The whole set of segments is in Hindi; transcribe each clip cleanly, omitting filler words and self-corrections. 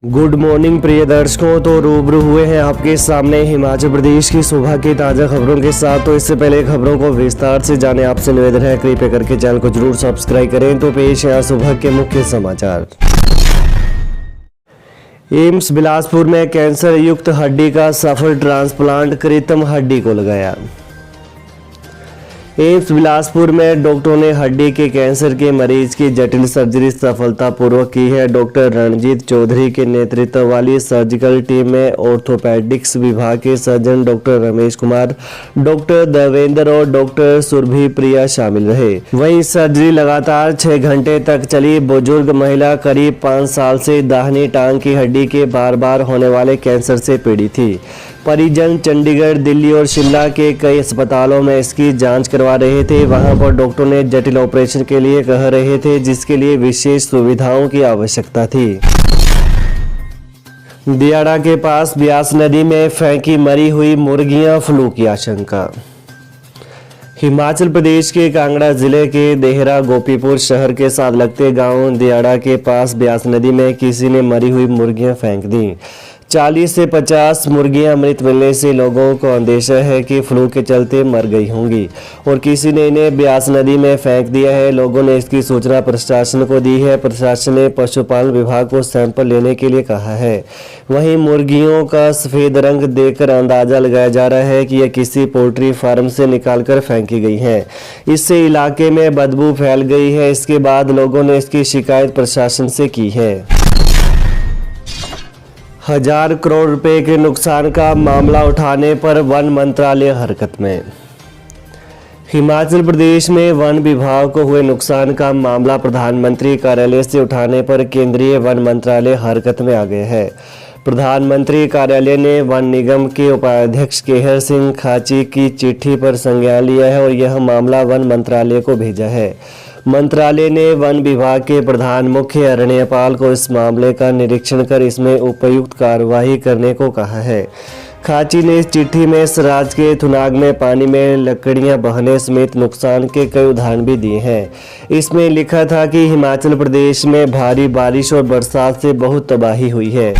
गुड मॉर्निंग प्रिय दर्शकों। तो रूबरू हुए हैं आपके सामने हिमाचल प्रदेश की सुबह की ताज़ा खबरों के साथ। तो इससे पहले खबरों को विस्तार से जाने आपसे निवेदन है कृपया करके चैनल को जरूर सब्सक्राइब करें। तो पेश है सुबह के मुख्य समाचार। एम्स बिलासपुर में कैंसर युक्त हड्डी का सफल ट्रांसप्लांट, कृत्रिम हड्डी को लगाया। एम्स बिलासपुर में डॉक्टरों ने हड्डी के कैंसर के मरीज की जटिल सर्जरी सफलतापूर्वक की है। डॉक्टर रणजीत चौधरी के नेतृत्व वाली सर्जिकल टीम में ऑर्थोपेडिक्स विभाग के surgeon doctor Ramesh Kumar, doctor Devendra और डॉक्टर सुरभि प्रिया शामिल रहे। वहीं सर्जरी लगातार 6 घंटे तक चली। बुजुर्ग महिला करीब 5 साल से दाहिनी टांग की हड्डी के बार बार होने वाले कैंसर से पीड़ित थी। परिजन चंडीगढ़, दिल्ली और शिमला के कई अस्पतालों में इसकी जांच करवा रहे थे। वहां पर डॉक्टर ने जटिल ऑपरेशन के लिए कह रहे थे, जिसके लिए विशेष सुविधाओं की आवश्यकता थी। दियाड़ा के पास ब्यास नदी में फेंकी मरी हुई मुर्गियां, फ्लू की आशंका। हिमाचल प्रदेश के कांगड़ा जिले के देहरा गोपीपुर शहर के साथ लगते गांव दियाड़ा के पास ब्यास नदी में किसी ने मरी हुई मुर्गियां फेंक दी। 40 से 50 मुर्गियां मृत मिलने से लोगों को अंदेशा है कि फ्लू के चलते मर गई होंगी और किसी ने इन्हें ब्यास नदी में फेंक दिया है। लोगों ने इसकी सूचना प्रशासन को दी है। प्रशासन ने पशुपालन विभाग को सैंपल लेने के लिए कहा है। वहीं मुर्गियों का सफेद रंग देखकर अंदाजा लगाया जा रहा है कि यह किसी पोल्ट्री फार्म से निकालकर फेंकी गई है। इससे इलाके में बदबू फैल गई है। इसके बाद लोगों ने इसकी शिकायत प्रशासन से की है। 1000 करोड़ रुपए के नुकसान का मामला उठाने पर वन मंत्रालय हरकत में। हिमाचल प्रदेश में वन विभाग को हुए नुकसान का मामला प्रधानमंत्री कार्यालय से उठाने पर केंद्रीय वन मंत्रालय हरकत में आ गया है। प्रधानमंत्री कार्यालय ने वन निगम के उपाध्यक्ष केहर सिंह खाची की चिट्ठी पर संज्ञान लिया है और यह मामला वन मंत्रालय को भेजा है। मंत्रालय ने वन विभाग के प्रधान मुख्य अरण्यपाल को इस मामले का निरीक्षण कर इसमें उपयुक्त कार्रवाई करने को कहा है। खाची ने इस चिट्ठी में सराज के थुनाग में पानी में लकड़ियां बहने समेत नुकसान के कई उदाहरण भी दिए हैं। इसमें लिखा था कि हिमाचल प्रदेश में भारी बारिश और बरसात से बहुत तबाही हुई है।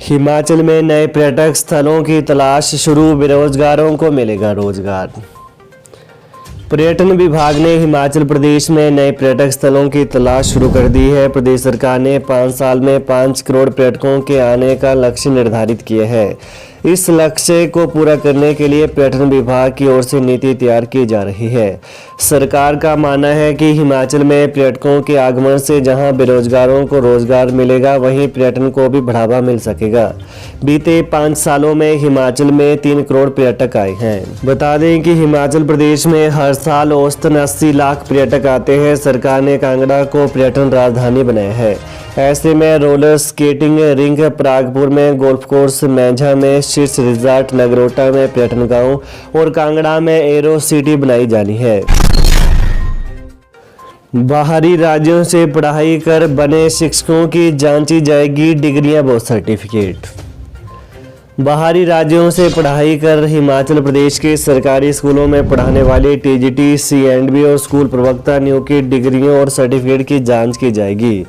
हिमाचल में नए पर्यटक स्थलों की तलाश शुरू, बेरोजगारों को मिलेगा रोजगार। पर्यटन विभाग ने हिमाचल प्रदेश में नए पर्यटक स्थलों की तलाश शुरू कर दी है। प्रदेश सरकार ने 5 साल में 5 करोड़ पर्यटकों के आने का लक्ष्य निर्धारित किया है। इस लक्ष्य को पूरा करने के लिए पर्यटन विभाग की ओर से नीति तैयार की जा रही है। सरकार का मानना है कि हिमाचल में पर्यटकों के आगमन से जहां बेरोजगारों को रोजगार मिलेगा, वहीं पर्यटन को भी बढ़ावा मिल सकेगा। बीते 5 सालों में हिमाचल में 3 करोड़ पर्यटक आए हैं। बता दें कि हिमाचल प्रदेश में हर साल औसतन 80 लाख पर्यटक आते हैं। सरकार ने कांगड़ा को पर्यटन राजधानी बनाया है। ऐसे में रोलर स्केटिंग रिंग परागपुर में, गोल्फ कोर्स मेंझा में, शीर्ष रिजॉर्ट नगरोटा में पर्यटन गांव और कांगड़ा में एरो सिटी बनाई जानी है। बाहरी राज्यों से पढ़ाई कर बने शिक्षकों की जांची जाएगी डिग्रियां व सर्टिफिकेट। बाहरी राज्यों से पढ़ाई कर हिमाचल प्रदेश के सरकारी स्कूलों में पढ़ाने वाले टीजीटी, सीएंडबी और स्कूल प्रवक्ता नियों की डिग्रियों और सर्टिफिकेट की जांच की जाएगी।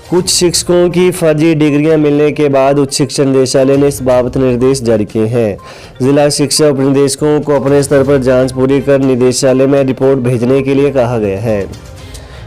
कुछ शिक्षकों की फर्जी डिग्रियां मिलने के बाद उच्च शिक्षा निदेशालय ने इस बाबत निर्देश जारी किए हैं। जिला शिक्षा उपनिदेशकों को अपने स्तर पर जांच पूरी कर निदेशालय में रिपोर्ट भेजने के लिए कहा गया है।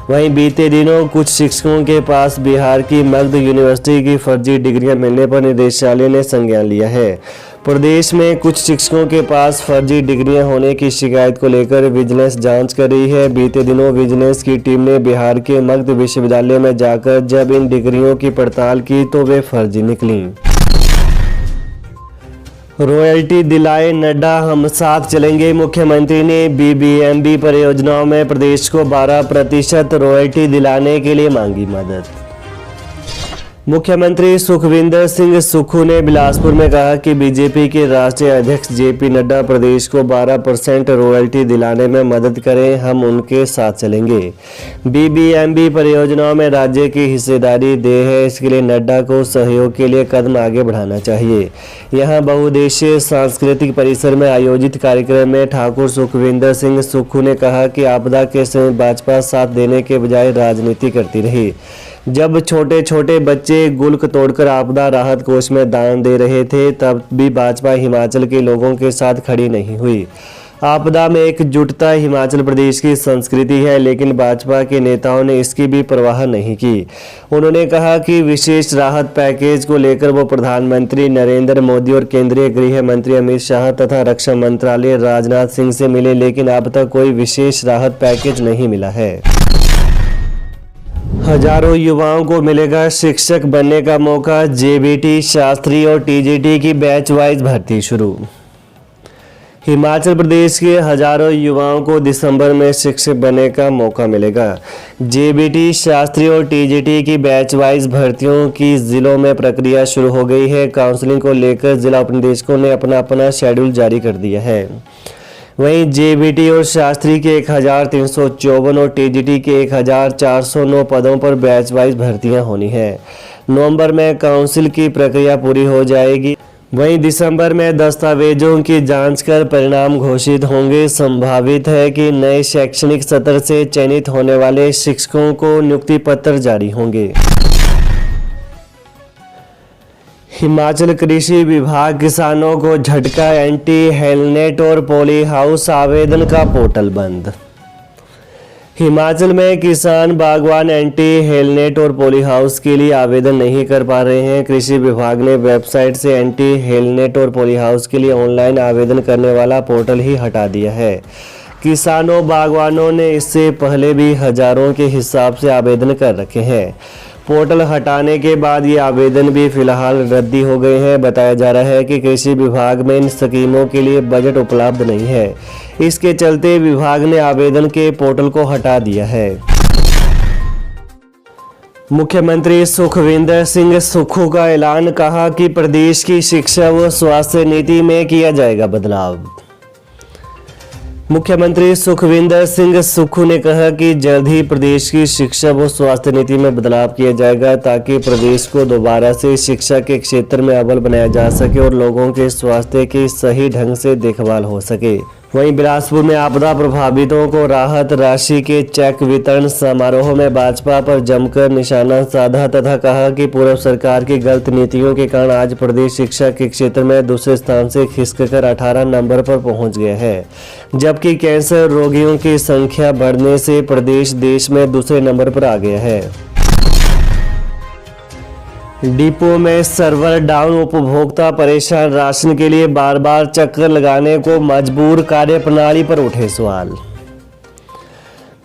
वहीं बीते दिनों कुछ शिक्षकों के पास बिहार की मगध यूनिवर्सिटी की फर्जी डिग्रियां मिलने पर निदेशालय ने संज्ञान लिया है। प्रदेश में कुछ शिक्षकों के पास फर्जी डिग्रियां होने की शिकायत को लेकर विजिलेंस जांच कर रही है। बीते दिनों विजिलेंस की टीम ने बिहार के मगध विश्वविद्यालय में जाकर जब इन डिग्रियों की पड़ताल की तो वे फर्जी निकली। रॉयल्टी दिलाए नड्डा, हम साथ चलेंगे। मुख्यमंत्री ने बीबीएमबी परियोजनाओं में प्रदेश को 12% रॉयल्टी दिलाने के लिए मांगी मदद। मुख्यमंत्री सुखविंदर सिंह सुक्खू ने बिलासपुर में कहा कि बीजेपी के राष्ट्रीय अध्यक्ष जेपी नड्डा प्रदेश को 12% रॉयल्टी दिलाने में मदद करें, हम उनके साथ चलेंगे। बीबीएमबी परियोजनाओं में राज्य की हिस्सेदारी दे है, इसके लिए नड्डा को सहयोग के लिए कदम आगे बढ़ाना चाहिए। यहां बहुउद्देशीय सांस्कृतिक परिसर में आयोजित कार्यक्रम में ठाकुर सुखविंदर सिंह सुक्खू ने कहा कि आपदा के समय भाजपा साथ देने के बजाय राजनीति करती रही। जब छोटे छोटे बच्चे गुल्क तोड़कर आपदा राहत कोष में दान दे रहे थे, तब भी भाजपा हिमाचल के लोगों के साथ खड़ी नहीं हुई। आपदा में एकजुटता हिमाचल प्रदेश की संस्कृति है, लेकिन भाजपा के नेताओं ने इसकी भी परवाह नहीं की। उन्होंने कहा कि विशेष राहत पैकेज को लेकर वो प्रधानमंत्री नरेंद्र मोदी और केंद्रीय गृह मंत्री अमित शाह तथा रक्षा मंत्रालय राजनाथ सिंह से मिले, लेकिन अब तक कोई विशेष राहत पैकेज नहीं मिला है। हजारों युवाओं को मिलेगा शिक्षक बनने का मौका। जेबीटी, शास्त्री और टीजीटी की बैच वाइज भर्ती शुरू। हिमाचल प्रदेश के हजारों युवाओं को दिसंबर में शिक्षक बनने का मौका मिलेगा। जेबीटी, शास्त्री और टीजीटी की बैच वाइज भर्तियों की जिलों में प्रक्रिया शुरू हो गई है। काउंसलिंग को लेकर जिला उपनिदेशकों ने अपना शेड्यूल जारी कर दिया है। वहीं जेबीटी और शास्त्री के 1354 और टीजीटी के 1409 पदों पर बैच वाइज भर्तियां होनी है। नवंबर में काउंसिल की प्रक्रिया पूरी हो जाएगी। वहीं दिसंबर में दस्तावेजों की जांच कर परिणाम घोषित होंगे। संभावित है कि नए शैक्षणिक सत्र से चयनित होने वाले शिक्षकों को नियुक्ति पत्र जारी होंगे। हिमाचल कृषि विभाग किसानों को झटका। एंटी हेलनेट और पॉली हाउस आवेदन का पोर्टल बंद। हिमाचल में किसान बागवान एंटी हेलनेट और पॉली हाउस के लिए आवेदन नहीं कर पा रहे हैं। कृषि विभाग ने वेबसाइट से एंटी हेलनेट और पॉली हाउस के लिए ऑनलाइन आवेदन करने वाला पोर्टल ही हटा दिया है। किसानों बागवानों ने इससे पहले भी हजारों के हिसाब से आवेदन कर रखे हैं। पोर्टल हटाने के बाद ये आवेदन भी फिलहाल रद्दी हो गए हैं। बताया जा रहा है कि कृषि विभाग में इन स्कीमों के लिए बजट उपलब्ध नहीं है। इसके चलते विभाग ने आवेदन के पोर्टल को हटा दिया है। मुख्यमंत्री सुखविंदर सिंह सुक्खू का ऐलान। कहा कि प्रदेश की शिक्षा व स्वास्थ्य नीति में किया जाएगा बदलाव। मुख्यमंत्री सुखविंदर सिंह सुक्खू ने कहा कि जल्द ही प्रदेश की शिक्षा व स्वास्थ्य नीति में बदलाव किया जाएगा, ताकि प्रदेश को दोबारा से शिक्षा के क्षेत्र में अव्वल बनाया जा सके और लोगों के स्वास्थ्य की सही ढंग से देखभाल हो सके। वहीं बिलासपुर में आपदा प्रभावितों को राहत राशि के चेक वितरण समारोह में भाजपा पर जमकर निशाना साधा तथा कहा कि पूर्व सरकार की गलत नीतियों के कारण आज प्रदेश शिक्षा के क्षेत्र में दूसरे स्थान से खिसककर 18 नंबर पर पहुंच गया है, जबकि कैंसर रोगियों की संख्या बढ़ने से प्रदेश देश में दूसरे नंबर पर आ गया है। डिपो में सर्वर डाउन, उपभोक्ता परेशान। राशन के लिए बार बार चक्कर लगाने को मजबूर। कार्यप्रणाली पर उठे सवाल।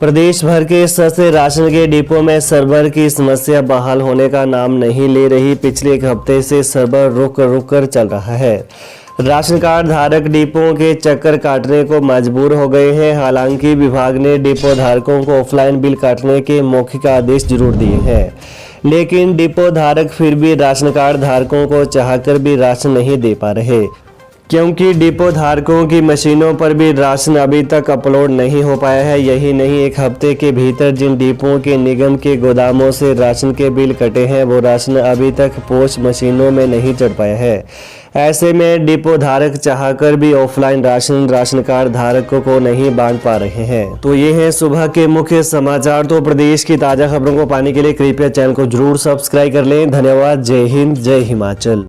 प्रदेश भर के सस्ते राशन के डिपो में सर्वर की समस्या बहाल होने का नाम नहीं ले रही। पिछले एक हफ्ते से सर्वर रुक कर चल रहा है। राशन कार्ड धारक डिपो के चक्कर काटने को मजबूर हो गए हैं। हालांकि विभाग ने डिपो धारकों को ऑफलाइन बिल काटने के मौखिक आदेश जरूर दिए हैं, लेकिन डिपो धारक फिर भी राशन कार्ड धारकों को चाहकर भी राशन नहीं दे पा रहे, क्योंकि डिपो धारकों की मशीनों पर भी राशन अभी तक अपलोड नहीं हो पाया है। यही नहीं, एक हफ्ते के भीतर जिन डिपों के निगम के गोदामों से राशन के बिल कटे हैं, वो राशन अभी तक पोस्ट मशीनों में नहीं चढ़ पाया है। ऐसे में डिपो धारक चाहकर भी ऑफलाइन राशन कार्ड धारकों को नहीं बांट पा रहे हैं। तो ये है सुबह के मुख्य समाचार। तो प्रदेश की ताजा खबरों को पाने के लिए कृपया चैनल को जरूर सब्सक्राइब कर लें। धन्यवाद। जय हिंद, जय हिमाचल।